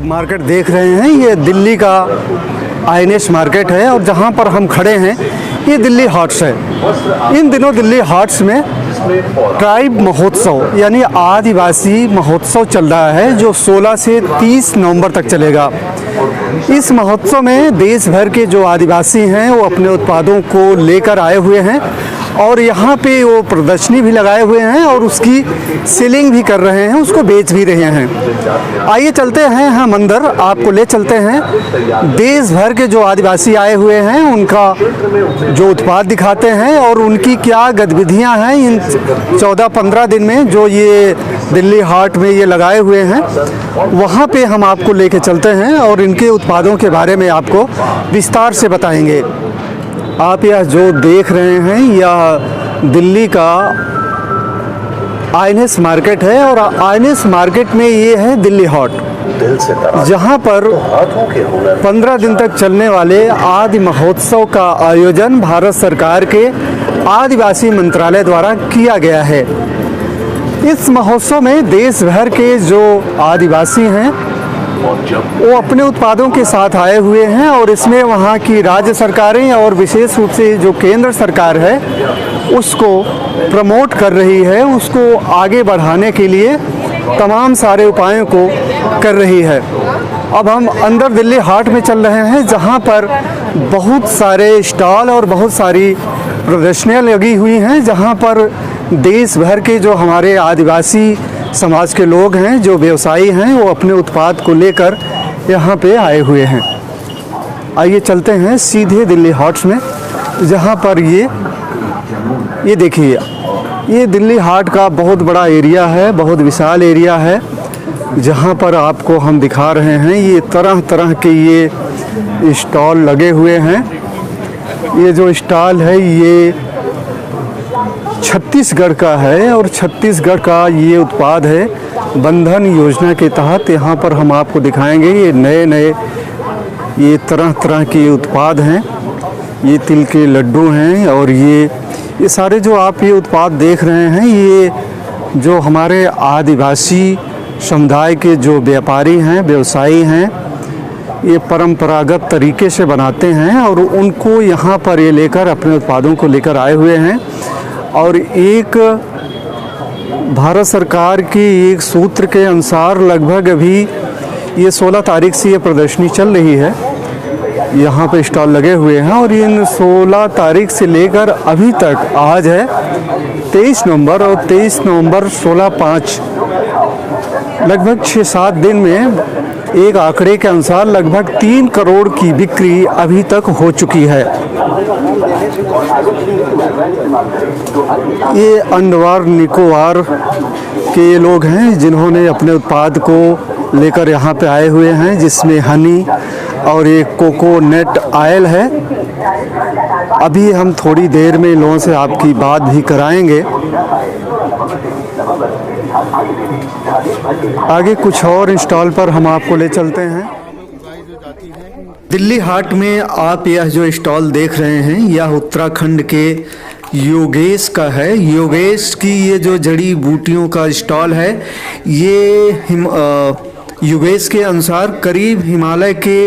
Market देख रहे हैं ये दिल्ली का आईएनएस मार्केट है और जहां पर हम खड़े हैं ये दिल्ली हाट्स है। इन दिनों दिल्ली हाट्स में ट्राइब महोत्सव यानी आदिवासी महोत्सव चल रहा है जो 16 से 30 नवंबर तक चलेगा। इस महोत्सव में देश भर के जो आदिवासी हैं वो अपने उत्पादों को लेकर आए हुए हैं और यहाँ पे वो प्रदर्शनी भी लगाए हुए हैं और उसकी सेलिंग भी कर रहे हैं, उसको बेच भी रहे हैं। आइए चलते हैं हम अंदर, आपको ले चलते हैं। देश भर के जो आदिवासी आए हुए हैं उनका जो उत्पाद दिखाते हैं और उनकी क्या गतिविधियाँ हैं इन 14-15 दिन में जो ये दिल्ली हाट में ये लगाए हुए हैं, वहाँ पे हम आपको लेके चलते हैं और इनके उत्पादों के बारे में आपको विस्तार से बताएंगे। आप यह जो देख रहे हैं यह दिल्ली का आईएनएस मार्केट है और आईएनएस मार्केट में ये है दिल्ली हाट, जहां पर 15 दिन तक चलने वाले आदि महोत्सव का आयोजन भारत सरकार के आदिवासी मंत्रालय द्वारा किया गया है। इस महोत्सव में देश भर के जो आदिवासी हैं वो अपने उत्पादों के साथ आए हुए हैं और इसमें वहाँ की राज्य सरकारें और विशेष रूप से जो केंद्र सरकार है उसको प्रमोट कर रही है, उसको आगे बढ़ाने के लिए तमाम सारे उपायों को कर रही है। अब हम अंदर दिल्ली हाट में चल रहे हैं जहाँ पर बहुत सारे स्टॉल और बहुत सारी प्रदर्शनियाँ लगी हुई हैं, जहाँ पर देश भर के जो हमारे आदिवासी समाज के लोग हैं, जो व्यवसायी हैं, वो अपने उत्पाद को लेकर यहाँ पे आए हुए हैं। आइए चलते हैं सीधे दिल्ली हाट्स में, जहाँ पर ये देखिए ये दिल्ली हाट का बहुत बड़ा एरिया है, बहुत विशाल एरिया है, जहाँ पर आपको हम दिखा रहे हैं ये तरह तरह के ये स्टॉल लगे हुए हैं। ये जो स्टॉल है ये छत्तीसगढ़ का है और छत्तीसगढ़ का ये उत्पाद है। बंधन योजना के तहत यहाँ पर हम आपको दिखाएंगे ये नए ये तरह तरह के उत्पाद हैं। ये तिल के लड्डू हैं और ये सारे जो आप ये उत्पाद देख रहे हैं ये जो हमारे आदिवासी समुदाय के जो व्यापारी हैं, व्यवसायी हैं, ये परंपरागत तरीके से बनाते हैं और उनको यहाँ पर ये लेकर अपने उत्पादों को लेकर आए हुए हैं। और एक भारत सरकार की एक सूत्र के अनुसार लगभग अभी ये 16 तारीख से ये प्रदर्शनी चल रही है, यहाँ पे स्टॉल लगे हुए हैं और इन 16 तारीख से लेकर अभी तक आज है 23 नवंबर और 23 नवंबर 16/5 लगभग 6-7 दिन में एक आंकड़े के अनुसार लगभग 3 करोड़ की बिक्री अभी तक हो चुकी है। ये अंडमान निकोबार के लोग हैं जिन्होंने अपने उत्पाद को लेकर यहाँ पे आए हुए हैं, जिसमें हनी और एक कोकोनट ऑयल है। अभी हम थोड़ी देर में लोगों से आपकी बात भी कराएंगे। आगे कुछ और स्टॉल पर हम आपको ले चलते हैं। दिल्ली हाट में आप यह जो स्टॉल देख रहे हैं यह उत्तराखंड के योगेश का है। योगेश की ये जो जड़ी बूटियों का स्टॉल है ये योगेश के अनुसार करीब हिमालय के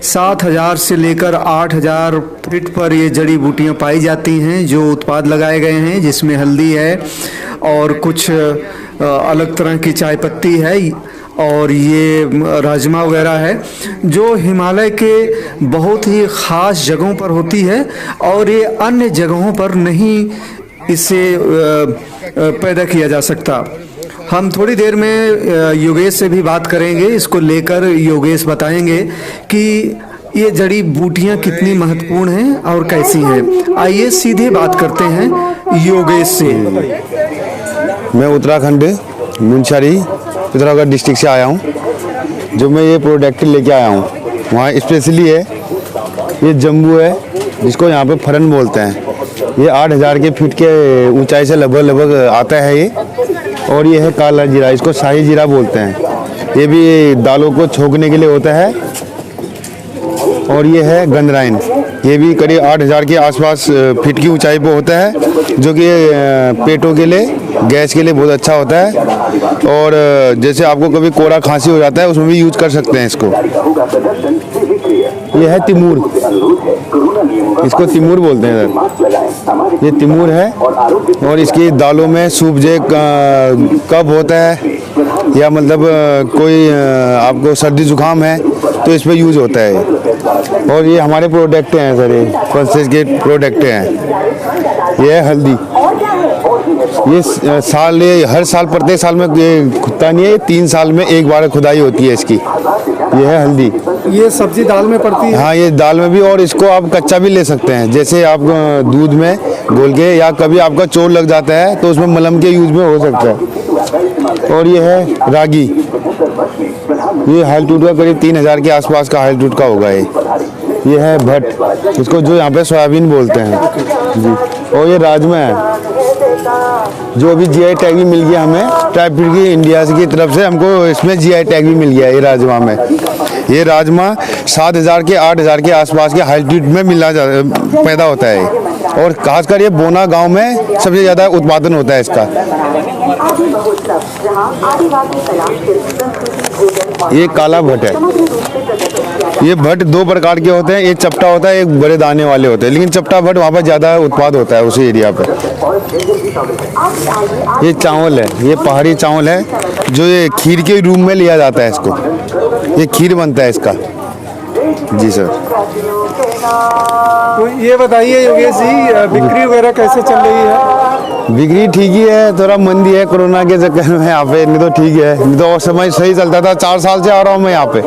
7000 से लेकर 8000 फीट पर ये जड़ी बूटियाँ पाई जाती हैं जो उत्पाद लगाए गए हैं, जिसमें हल्दी है और कुछ अलग तरह की चाय पत्ती है और ये राजमा वगैरह है, जो हिमालय के बहुत ही ख़ास जगहों पर होती है और ये अन्य जगहों पर नहीं इसे पैदा किया जा सकता। हम थोड़ी देर में योगेश से भी बात करेंगे, इसको लेकर योगेश बताएंगे कि ये जड़ी बूटियाँ कितनी महत्वपूर्ण हैं और कैसी हैं। आइए सीधे बात करते हैं योगेश से। मैं उत्तराखंड मुंशियारी पिथौरागढ़ डिस्ट्रिक्ट से आया हूँ। जो मैं ये प्रोडक्ट लेके आया हूँ वहाँ स्पेशली है ये जम्बू है, जिसको यहाँ पे फरन बोलते हैं। ये 8000 के फीट के ऊंचाई से लगभग आता है ये, और ये है काला जीरा, इसको शाही जीरा बोलते हैं। ये भी दालों को छोंकने के लिए होता है। और ये है गंधराइन, ये भी करीब 8,000 के आसपास फीट की ऊंचाई पे होता है, जो कि पेटों के लिए, गैस के लिए बहुत अच्छा होता है। और जैसे आपको कभी कोड़ा खांसी हो जाता है उसमें भी यूज कर सकते हैं इसको। ये है तिमूर, इसको तिमूर बोलते हैं सर। ये तिमूर है और इसकी दालों में सूप जे कब होता है या मतलब कोई आपको सर्दी जुकाम है तो इस पर यूज होता है। और ये हमारे प्रोडक्ट हैं सर, ये पल्सेस के प्रोडक्ट हैं। ये है हल्दी, ये हर साल प्रत्येक साल में ये खुदता नहीं है, ये 3 साल में एक बार खुदाई होती है इसकी। ये है हल्दी, ये सब्जी दाल में पड़ती है? हाँ, ये दाल में भी, और इसको आप कच्चा भी ले सकते हैं, जैसे आप दूध में घोल के, या कभी आपका चोट लग जाता है तो उसमें मलहम के यूज में हो सकता है। और ये है रागी, ये हाल्टूट का करीब 3,000 के आसपास का हाल्टूट का होगा। ये है भट्ट, इसको जो यहाँ पे सोयाबीन बोलते हैं जी। और ये राजमा है, जो अभी जीआई टैग भी मिल गया हमें, ट्राइफेड की इंडिया की तरफ से हमको इसमें जीआई टैग भी मिल गया है। ये राजमा में, ये राजमा 7,000 के 8,000 के आसपास के हाल्टीट्यूड में पैदा होता है। और खासकर ये बोना गांव में सबसे ज़्यादा उत्पादन होता है इसका। ये काला भट्ट है। ये भट्ट 2 प्रकार के होते हैं, एक चपटा होता है, एक बड़े दाने वाले होते हैं, लेकिन चपटा भट्ट वहाँ पर ज़्यादा उत्पाद होता है उसी एरिया पर। ये चावल है, ये पहाड़ी चावल है, जो ये खीर के रूप में लिया जाता है इसको। ये खीर बनता है इसका जी सर। तो ये बताइए योगेश जी, बिक्री वगैरह कैसे चल रही है? बिक्री ठीक ही है, थोड़ा मंदी है कोरोना के चक्कर में यहाँ पे, नहीं तो ठीक है, नहीं तो और समय सही चलता था। 4 साल से आ रहा हूँ मैं यहाँ पे,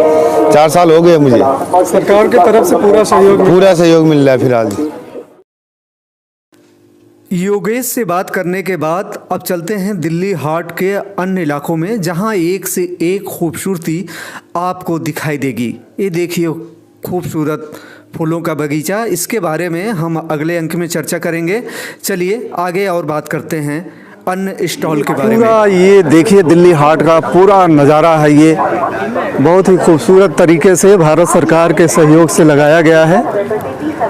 4 साल हो गए मुझे। सरकार की तरफ से पूरा सहयोग मिल रहा है फिलहाल। योगेश से बात करने के बाद अब चलते हैं दिल्ली हाट के अन्य इलाकों में, जहां एक से एक खूबसूरती आपको दिखाई देगी। ये देखिए खूबसूरत फूलों का बगीचा, इसके बारे में हम अगले अंक में चर्चा करेंगे। चलिए आगे और बात करते हैं अन्य स्टॉल के बारे में। ये देखिए दिल्ली हाट का पूरा नज़ारा है, ये बहुत ही खूबसूरत तरीके से भारत सरकार के सहयोग से लगाया गया है।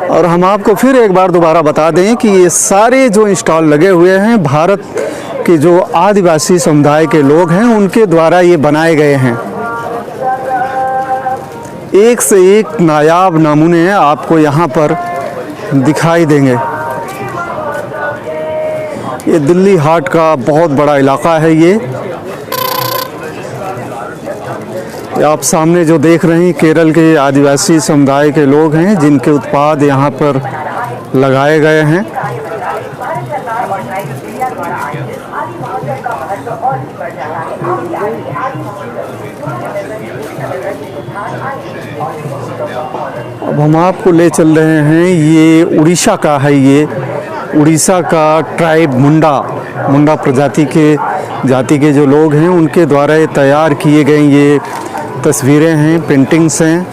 और हम आपको फिर एक बार दोबारा बता दें कि ये सारे जो स्टॉल लगे हुए हैं भारत के जो आदिवासी समुदाय के लोग हैं उनके द्वारा ये बनाए गए हैं। एक से एक नायाब नमूने आपको यहाँ पर दिखाई देंगे। ये दिल्ली हाट का बहुत बड़ा इलाका है। ये आप सामने जो देख रहे हैं केरल के आदिवासी समुदाय के लोग हैं, जिनके उत्पाद यहाँ पर लगाए गए हैं। अब हम आपको ले चल रहे हैं, ये उड़ीसा का है। ये उड़ीसा का ट्राइब मुंडा प्रजाति के जो लोग हैं उनके द्वारा ये तैयार किए गए ये तस्वीरें हैं, पेंटिंग्स हैं।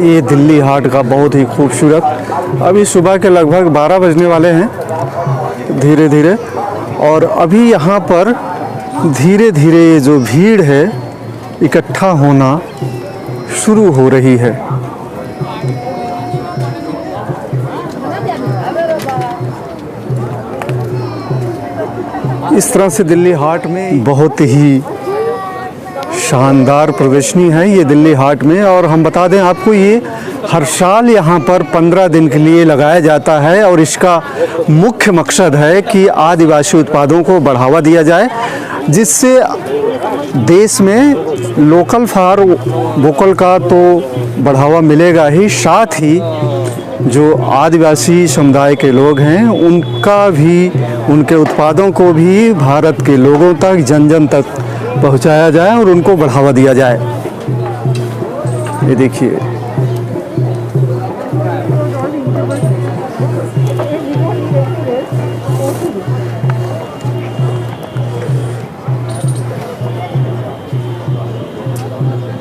ये दिल्ली हाट का बहुत ही खूबसूरत, अभी सुबह के लगभग 12 बजने वाले हैं धीरे धीरे, और अभी यहाँ पर धीरे धीरे ये जो भीड़ है इकट्ठा होना शुरू हो रही है। इस तरह से दिल्ली हाट में बहुत ही शानदार प्रदर्शनी है ये दिल्ली हाट में। और हम बता दें आपको, ये हर साल यहाँ पर 15 दिन के लिए लगाया जाता है और इसका मुख्य मकसद है कि आदिवासी उत्पादों को बढ़ावा दिया जाए, जिससे देश में लोकल फॉर वोकल का तो बढ़ावा मिलेगा ही, साथ ही जो आदिवासी समुदाय के लोग हैं उनका भी, उनके उत्पादों को भी भारत के लोगों तक, जन जन तक पहुंचाया जाए और उनको बढ़ावा दिया जाए। ये देखिए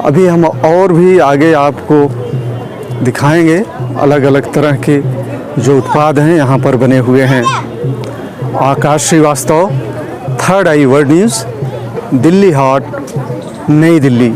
अभी हम और भी आगे आपको दिखाएंगे अलग अलग तरह के जो उत्पाद हैं यहाँ पर बने हुए हैं। आकाश श्रीवास्तव, थर्ड आई वर्ल्ड न्यूज़, दिल्ली हाट, नई दिल्ली।